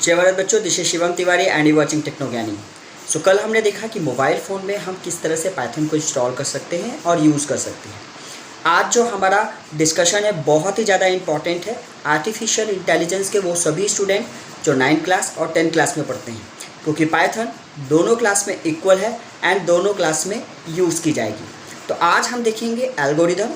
जय भारत बच्चों, this is Shivam Tiwari and you watching Technogyani. So कल हमने देखा कि मोबाइल फ़ोन में हम किस तरह से पाइथन को इंस्टॉल कर सकते हैं और यूज़ कर सकते हैं। आज जो हमारा डिस्कशन है बहुत ही ज़्यादा इंपॉर्टेंट है आर्टिफिशियल इंटेलिजेंस के वो सभी स्टूडेंट जो 9th क्लास और 10th क्लास में पढ़ते हैं, क्योंकि पाइथन दोनों क्लास में इक्वल है एंड दोनों क्लास में यूज़ की जाएगी। तो आज हम देखेंगे algorithm,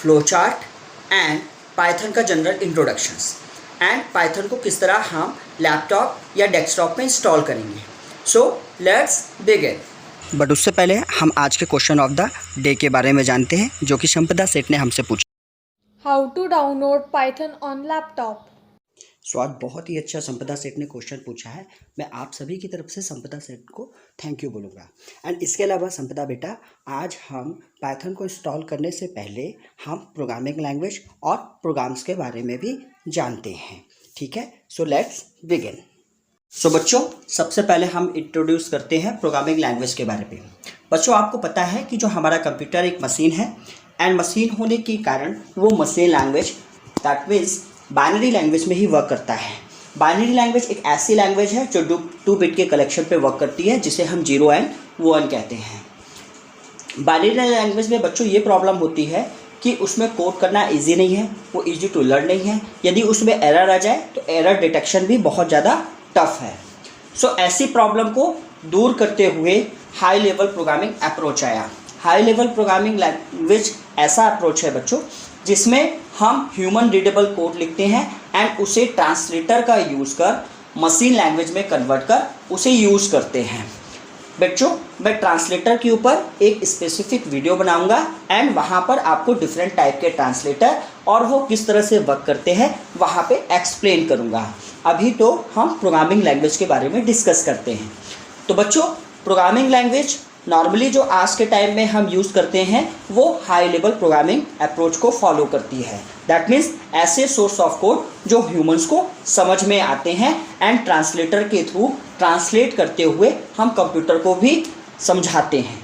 flow chart and Python का जनरल इंट्रोडक्शंस एंड पाइथन को किस तरह हम लैपटॉप या डेस्कटॉप में इंस्टॉल करेंगे। So let's begin. बट उससे पहले हम आज के क्वेश्चन ऑफ द डे के बारे में जानते हैं, जो कि संपदा सेठ ने हमसे पूछा। How to download Python on laptop. So आज बहुत ही अच्छा संपदा सेठ ने क्वेश्चन पूछा है। मैं आप सभी की तरफ से संपदा सेठ को थैंक यू बोलूँगा। एंड इसके अलावा संपदा बेटा, आज हम पाइथन को इंस्टॉल करने से पहले हम प्रोग्रामिंग लैंग्वेज और प्रोग्राम्स के बारे में भी जानते हैं, ठीक है। So let's begin. सो बच्चों, सबसे पहले हम इंट्रोड्यूस करते हैं प्रोग्रामिंग लैंग्वेज के बारे में। बच्चों, आपको पता है कि जो हमारा कंप्यूटर एक मशीन है एंड मशीन होने के कारण वो machine language that means binary language में ही वर्क करता है। बाइनरी लैंग्वेज एक ऐसी लैंग्वेज है जो 2 बिट के कलेक्शन पे वर्क करती है, जिसे हम 0 एंड 1 कहते हैं। बाइनरी लैंग्वेज में बच्चों ये प्रॉब्लम होती है कि उसमें कोड करना इजी नहीं है, वो इजी टू लर्न नहीं है। यदि उसमें एरर आ जाए तो एरर डिटेक्शन भी बहुत ज़्यादा टफ है। सो ऐसी प्रॉब्लम को दूर करते हुए हाई लेवल प्रोग्रामिंग अप्रोच आया। हाई लेवल प्रोग्रामिंग लैंग्वेज ऐसा अप्रोच है बच्चों जिसमें हम ह्यूमन रीडेबल कोड लिखते हैं एंड उसे ट्रांसलेटर का यूज़ कर मशीन लैंग्वेज में कन्वर्ट कर उसे यूज़ करते हैं। बच्चों, मैं ट्रांसलेटर के ऊपर एक स्पेसिफिक वीडियो बनाऊंगा एंड वहाँ पर आपको डिफरेंट टाइप के ट्रांसलेटर और वो किस तरह से वर्क करते हैं वहाँ पे एक्सप्लेन करूँगा। अभी तो हम प्रोग्रामिंग लैंग्वेज के बारे में डिस्कस करते हैं। तो बच्चों, प्रोग्रामिंग लैंग्वेज नॉर्मली जो आज के टाइम में हम यूज़ करते हैं वो हाई लेवल प्रोग्रामिंग अप्रोच को फॉलो करती है। दैट मीन्स ऐसे सोर्स ऑफ कोड जो ह्यूमंस को समझ में आते हैं एंड ट्रांसलेटर के थ्रू ट्रांसलेट करते हुए हम कंप्यूटर को भी समझाते हैं।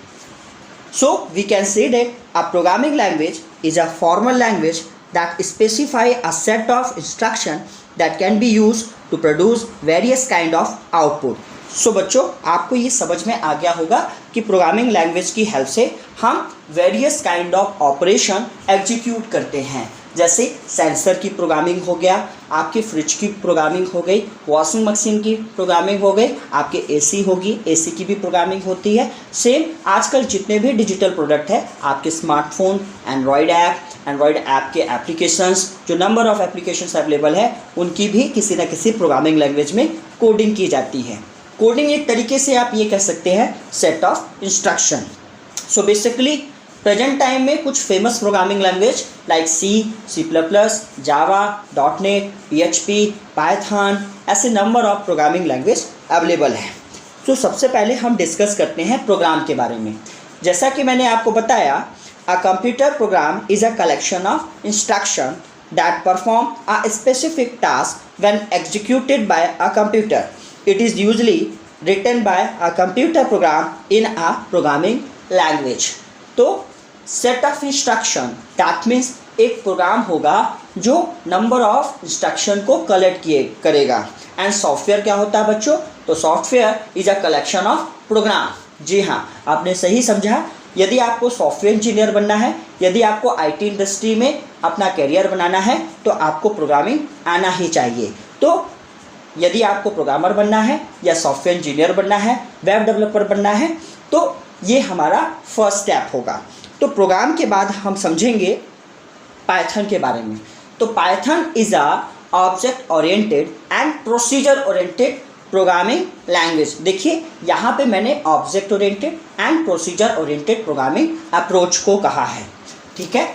So we can say that a programming language is a formal language that specify a set of instruction that can be use to produce various kind of output. So बच्चों, आपको ये समझ में आ गया होगा कि प्रोग्रामिंग लैंग्वेज की help से हम various kind of operation execute करते हैं। जैसे सेंसर की प्रोग्रामिंग हो गया, आपकी फ्रिज की प्रोग्रामिंग हो गई, वॉशिंग मशीन की प्रोग्रामिंग हो गई, आपके एसी होगी, एसी की भी प्रोग्रामिंग होती है। सेम आजकल जितने भी डिजिटल प्रोडक्ट है, आपके स्मार्टफोन, एंड्रॉयड ऐप के एप्लीकेशंस, जो नंबर ऑफ एप्लीकेशंस अवेलेबल है, उनकी भी किसी न किसी प्रोग्रामिंग लैंग्वेज में कोडिंग की जाती है। कोडिंग एक तरीके से आप ये कह सकते हैं set of instruction. So basically present time में कुछ famous programming language like C++, जावा, .NET, PHP, पाइथन, ऐसे number of programming language available हैं। तो सबसे पहले हम डिस्कस करते हैं प्रोग्राम के बारे में। जैसा कि मैंने आपको बताया, a computer program is a collection of instruction that perform a specific task when executed by a computer. It is usually written by a computer program in a programming language. तो set of instruction that means एक program होगा जो number of instruction को collect करेगा। And software क्या होता है बच्चों? तो software is a collection of program. जी हाँ, आपने सही समझा। यदि आपको सॉफ्टवेयर इंजीनियर बनना है, यदि आपको आईटी इंडस्ट्री में अपना करियर बनाना है, तो आपको प्रोग्रामिंग आना ही चाहिए। तो यदि आपको प्रोग्रामर बनना है या सॉफ्टवेयर इंजीनियर बनना है, वेब डेवलपर बनना है, तो ये हमारा फर्स्ट स्टेप होगा। तो प्रोग्राम के बाद हम समझेंगे पाइथन के बारे में। तो Python is a object oriented and procedure oriented programming language. देखिए, यहाँ पे मैंने object oriented and procedure oriented programming approach को कहा है, ठीक है।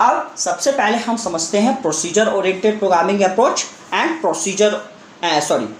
अब सबसे पहले हम समझते हैं procedure oriented programming approach and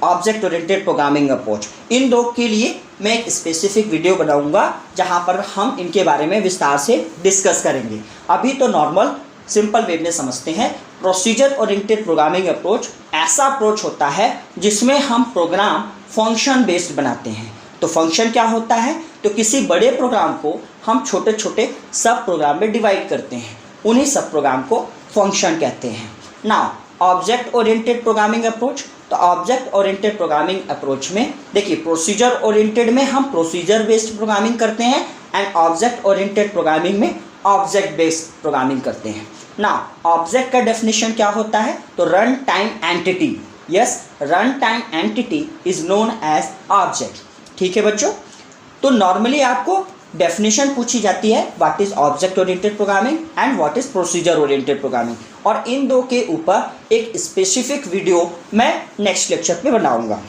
object oriented programming approach. इन दो के लिए मैं एक स्पेसिफिक वीडियो बनाऊंगा जहां पर हम इनके बारे में विस्तार से डिस्कस करेंगे। अभी तो नॉर्मल सिंपल वे में समझते हैं। प्रोसीजर ओरिएंटेड प्रोग्रामिंग अप्रोच ऐसा अप्रोच होता है जिसमें हम प्रोग्राम फंक्शन बेस्ड बनाते हैं। तो फंक्शन क्या होता है? तो किसी बड़े प्रोग्राम को हम छोटे छोटे सब प्रोग्राम में डिवाइड करते हैं, उन्हीं सब प्रोग्राम को फंक्शन कहते हैं। Now object oriented programming approach, तो ऑब्जेक्ट ओरिएंटेड प्रोग्रामिंग अप्रोच में देखिए, प्रोसीजर ओरिएंटेड में हम प्रोसीजर बेस्ड प्रोग्रामिंग करते हैं एंड ऑब्जेक्ट ओरिएंटेड प्रोग्रामिंग में ऑब्जेक्ट बेस्ड प्रोग्रामिंग करते हैं ना। ऑब्जेक्ट का डेफिनेशन क्या होता है, तो run time entity, yes, run time entity is known as object. ठीक है बच्चों, तो नॉर्मली आपको डेफिनेशन पूछी जाती है, what is object oriented programming and what is procedure oriented programming, और इन दो के ऊपर एक स्पेसिफिक वीडियो मैं नेक्स्ट लेक्चर में बनाऊंगा।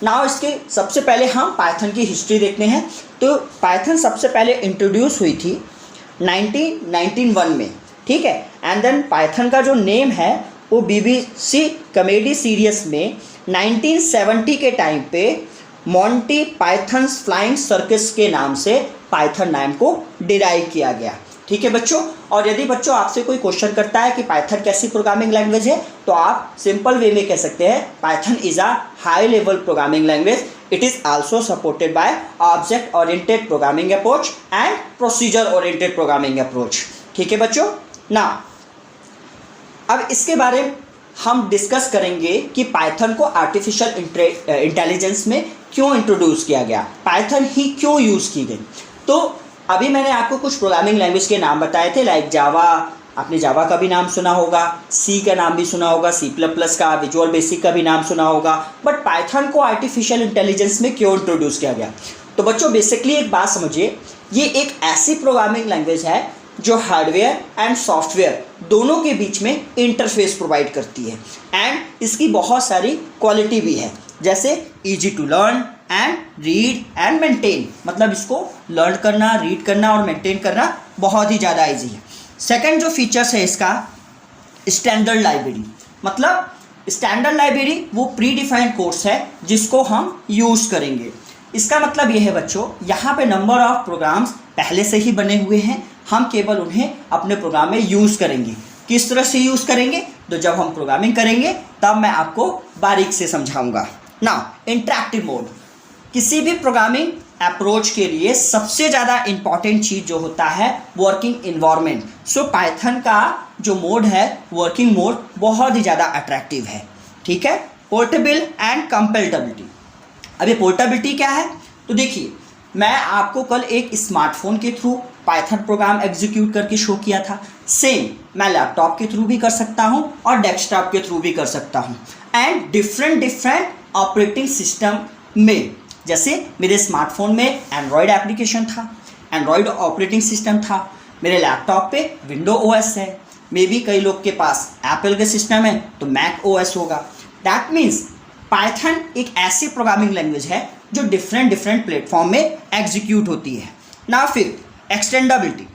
नाउ इसके सबसे पहले हम पाइथन की हिस्ट्री देखते हैं। तो पाइथन सबसे पहले इंट्रोड्यूस हुई थी 1991 में, ठीक है, एंड देन पाइथन का जो नेम है वो BBC कॉमेडी सीरीज में 1970 के टाइम पे मॉन्टी पाइथन्स फ्लाइंग सर्कस के नाम से पाइथन नाम को डिराइव किया गया। ठीक है बच्चों, और यदि बच्चों आपसे कोई क्वेश्चन करता है कि पाइथन कैसी प्रोग्रामिंग लैंग्वेज है, तो आप सिंपल वे में कह सकते हैं Python is a high level programming language, it is also supported by object oriented programming approach and procedure oriented programming approach. ठीक है बच्चों, ना अब इसके बारे में हम डिस्कस करेंगे कि पाइथन को आर्टिफिशियल इंटेलिजेंस में क्यों इंट्रोड्यूस किया गया, पाइथन ही क्यों यूज़ की गई। तो अभी मैंने आपको कुछ प्रोग्रामिंग लैंग्वेज के नाम बताए थे, लाइक जावा, आपने जावा का भी नाम सुना होगा, सी का नाम भी सुना होगा, C++ का, विजुअल बेसिक का भी नाम सुना होगा, बट पाइथन को आर्टिफिशियल इंटेलिजेंस में क्यों इंट्रोड्यूस किया गया। तो बच्चों बेसिकली एक बात समझिए, ये एक ऐसी प्रोग्रामिंग लैंग्वेज है जो हार्डवेयर एंड सॉफ्टवेयर दोनों के बीच में इंटरफेस प्रोवाइड करती है एंड इसकी बहुत सारी क्वालिटी भी है, जैसे easy to learn and read and maintain, मतलब इसको लर्न करना, रीड करना और मेंटेन करना बहुत ही ज़्यादा ईजी है। सेकंड जो फीचर्स है इसका, स्टैंडर्ड लाइब्रेरी, मतलब स्टैंडर्ड लाइब्रेरी वो प्री डिफाइंड कोर्स है जिसको हम यूज़ करेंगे। इसका मतलब ये है बच्चों, यहाँ पे नंबर ऑफ प्रोग्राम्स पहले से ही बने हुए हैं, हम केवल उन्हें अपने प्रोग्राम में यूज़ करेंगे। किस तरह से यूज़ करेंगे, तो जब हम प्रोग्रामिंग करेंगे तब मैं आपको बारीक से समझाऊंगा। ना इंटरैक्टिव मोड, किसी भी प्रोग्रामिंग अप्रोच के लिए सबसे ज़्यादा इम्पॉर्टेंट चीज़ जो होता है वर्किंग इन्वायरमेंट। सो पाइथन का जो मोड है वर्किंग मोड बहुत ही ज़्यादा अट्रैक्टिव है। ठीक है, पोर्टेबल एंड कंपैटिबिलिटी। अभी पोर्टेबिलिटी क्या है, तो देखिए मैं आपको कल एक स्मार्टफोन के थ्रू पाइथन प्रोग्राम एग्जीक्यूट करके शो किया था, सेम मैं लैपटॉप के थ्रू भी कर सकता हूं और डेस्कटॉप के थ्रू भी कर सकता हूं एंड डिफरेंट ऑपरेटिंग सिस्टम में। जैसे मेरे स्मार्टफोन में एंड्रॉयड एप्लीकेशन था, एंड्रॉयड ऑपरेटिंग सिस्टम था, मेरे लैपटॉप पे विंडो ओएस है, मे बी कई लोग के पास एप्पल के सिस्टम है तो मैक ओएस होगा। दैट मीन्स पाइथन एक ऐसी प्रोग्रामिंग लैंग्वेज है जो डिफरेंट प्लेटफॉर्म में एग्जीक्यूट होती है ना। फिर एक्सटेंडेबिलिटी,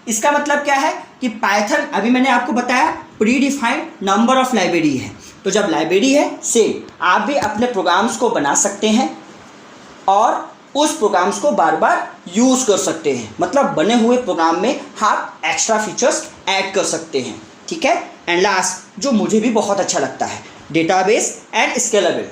इसका मतलब क्या है कि पाइथन, अभी मैंने आपको बताया pre defined number of library है, तो जब लाइब्रेरी है सेम आप भी अपने प्रोग्राम्स को बना सकते हैं और उस प्रोग्राम्स को बार बार यूज़ कर सकते हैं, मतलब बने हुए प्रोग्राम में आप एक्स्ट्रा फीचर्स ऐड कर सकते हैं। ठीक है, एंड लास्ट जो मुझे भी बहुत अच्छा लगता है, डेटाबेस एंड स्केलेबल।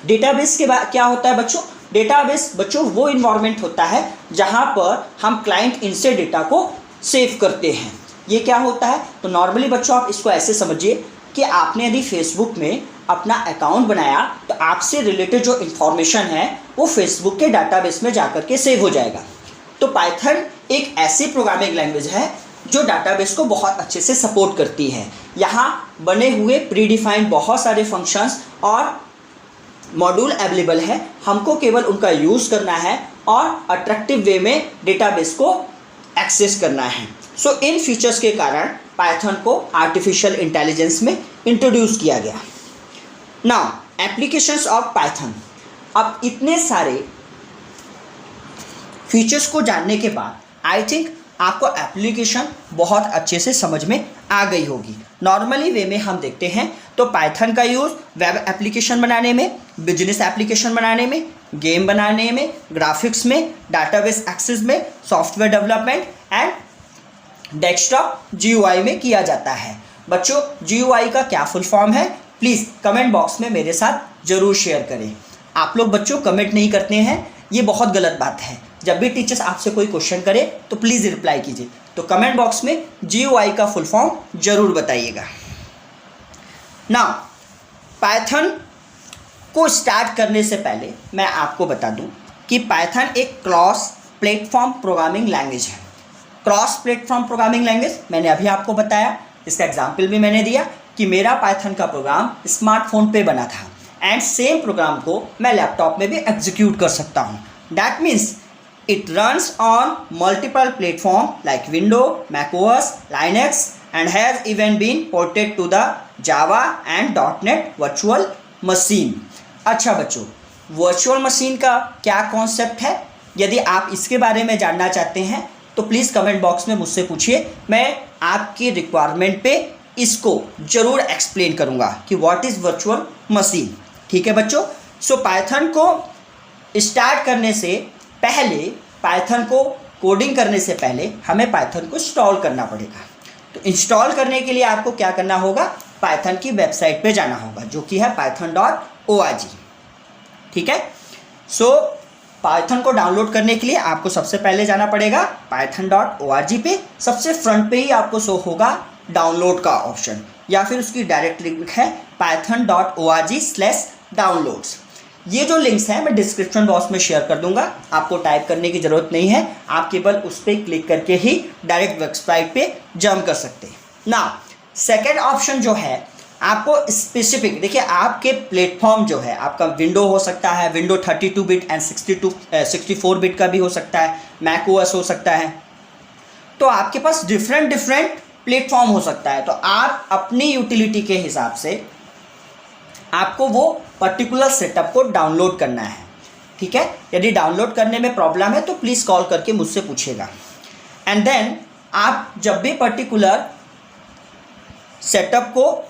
डेटाबेस के बाद क्या होता है बच्चों, डेटाबेस बच्चों वो इन्वायरमेंट होता है जहाँ पर हम क्लाइंट इनसे डेटा को सेव करते हैं। ये क्या होता है, तो नॉर्मली बच्चों आप इसको ऐसे समझिए कि आपने यदि फेसबुक में अपना अकाउंट बनाया तो आपसे रिलेटेड जो इन्फॉर्मेशन है वो फेसबुक के डाटाबेस में जाकर के सेव हो जाएगा। तो पाइथन एक ऐसी प्रोग्रामिंग लैंग्वेज है जो डाटाबेस को बहुत अच्छे से सपोर्ट करती है। यहाँ बने हुए प्री डिफाइंड बहुत सारे फंक्शंस और मॉड्यूल अवेलेबल है, हमको केवल उनका यूज़ करना है और अट्रैक्टिव वे में डेटाबेस को एक्सेस करना है। सो इन फीचर्स के कारण पाइथन को आर्टिफिशियल इंटेलिजेंस में इंट्रोड्यूस किया गया। Now applications of Python. अब इतने सारे फीचर्स को जानने के बाद आई थिंक आपको एप्लीकेशन बहुत अच्छे से समझ में आ गई होगी। नॉर्मली वे में हम देखते हैं तो पाइथन का यूज़ वेब एप्लीकेशन बनाने में, बिजनेस एप्लीकेशन बनाने में, गेम बनाने में, ग्राफिक्स में, डाटाबेस एक्सेस में, software development and desktop GUI में किया जाता है। बच्चों GUI का क्या फुल फॉर्म है, प्लीज़ कमेंट बॉक्स में मेरे साथ ज़रूर शेयर करें। आप लोग बच्चों कमेंट नहीं करते हैं, ये बहुत गलत बात है। जब भी टीचर्स आपसे कोई क्वेश्चन करे तो प्लीज़ रिप्लाई कीजिए। तो कमेंट बॉक्स में GUI का फुल फॉर्म ज़रूर बताइएगा। नाउ पाइथन को स्टार्ट करने से पहले मैं आपको बता दूं कि पाइथन एक क्रॉस प्लेटफॉर्म प्रोग्रामिंग लैंग्वेज है। क्रॉस प्लेटफॉर्म प्रोग्रामिंग लैंग्वेज मैंने अभी आपको बताया, इसका एग्जाम्पल भी मैंने दिया कि मेरा पाइथन का प्रोग्राम स्मार्टफोन पे बना था एंड सेम प्रोग्राम को मैं लैपटॉप में भी एग्जीक्यूट कर सकता हूँ। That means it runs on multiple platform like Windows, macOS, Linux and has even been ported to the Java and .NET virtual machine। अच्छा बच्चों, वर्चुअल मशीन का क्या कॉन्सेप्ट है? यदि आप इसके बारे में जानना चाहते हैं तो प्लीज़ कमेंट बॉक्स में मुझसे पूछिए, मैं आपकी रिक्वायरमेंट पे इसको ज़रूर एक्सप्लेन करूँगा कि व्हाट इज़ वर्चुअल मशीन। ठीक है बच्चों, सो पाइथन को स्टार्ट करने से पहले, पाइथन को कोडिंग करने से पहले हमें पाइथन को इंस्टॉल करना पड़ेगा। तो इंस्टॉल करने के लिए आपको क्या करना होगा? पाइथन की वेबसाइट पे जाना होगा जो कि है python.org। ठीक है, सो पाइथन को डाउनलोड करने के लिए आपको सबसे पहले जाना पड़ेगा python.org पे। सबसे फ्रंट पे ही आपको शो होगा डाउनलोड का ऑप्शन, या फिर उसकी डायरेक्ट लिंक है python.org/downloads। ये जो लिंक्स हैं मैं डिस्क्रिप्शन बॉक्स में शेयर कर दूंगा, आपको टाइप करने की ज़रूरत नहीं है, आप केवल उस पर क्लिक करके ही डायरेक्ट वेबसाइट पे जंप कर सकते हैं ना। सेकेंड ऑप्शन जो है आपको स्पेसिफिक, देखिए आपके प्लेटफॉर्म जो है आपका विंडो हो सकता है, विंडो 32 बिट एंड 64 बिट का भी हो सकता है, मैक ओएस हो सकता है, तो आपके पास डिफरेंट प्लेटफॉर्म हो सकता है। तो आप अपनी यूटिलिटी के हिसाब से आपको वो पर्टिकुलर सेटअप को डाउनलोड करना है। ठीक है, यदि डाउनलोड करने में प्रॉब्लम है तो प्लीज़ कॉल करके मुझसे पूछिएगा। एंड देन आप जब भी पर्टिकुलर सेटअप को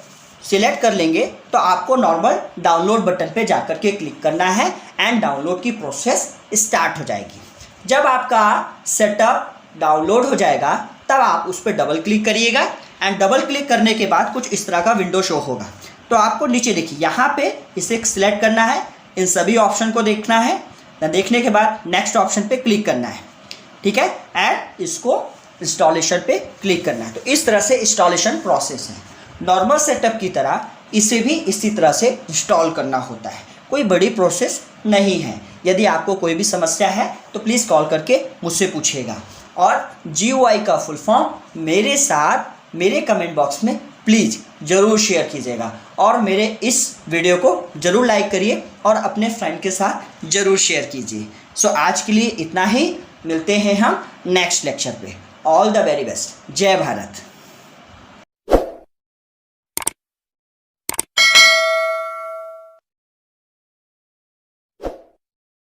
सिलेक्ट कर लेंगे तो आपको नॉर्मल डाउनलोड बटन पे जाकर के क्लिक करना है एंड डाउनलोड की प्रोसेस स्टार्ट हो जाएगी। जब आपका सेटअप डाउनलोड हो जाएगा तब आप उस पर डबल क्लिक करिएगा एंड डबल क्लिक करने के बाद कुछ इस तरह का विंडो शो होगा। तो आपको नीचे देखिए यहाँ पे इसे सिलेक्ट करना है, इन सभी ऑप्शन को देखना है, देखने के बाद नेक्स्ट ऑप्शन पे क्लिक करना है। ठीक है, एंड इसको इंस्टॉलेशन पे क्लिक करना है। तो इस तरह से इंस्टॉलेशन प्रोसेस है। नॉर्मल सेटअप की तरह इसे भी इसी तरह से इंस्टॉल करना होता है, कोई बड़ी प्रोसेस नहीं है। यदि आपको कोई भी समस्या है तो प्लीज़ कॉल करके मुझसे पूछिएगा। और GUI का फुल फॉर्म मेरे साथ मेरे कमेंट बॉक्स में प्लीज़ ज़रूर शेयर कीजिएगा और मेरे इस वीडियो को ज़रूर लाइक करिए और अपने फ्रेंड के साथ ज़रूर शेयर कीजिए। सो आज के लिए इतना ही, मिलते हैं हम नेक्स्ट लेक्चर पे। ऑल द वेरी बेस्ट, जय भारत।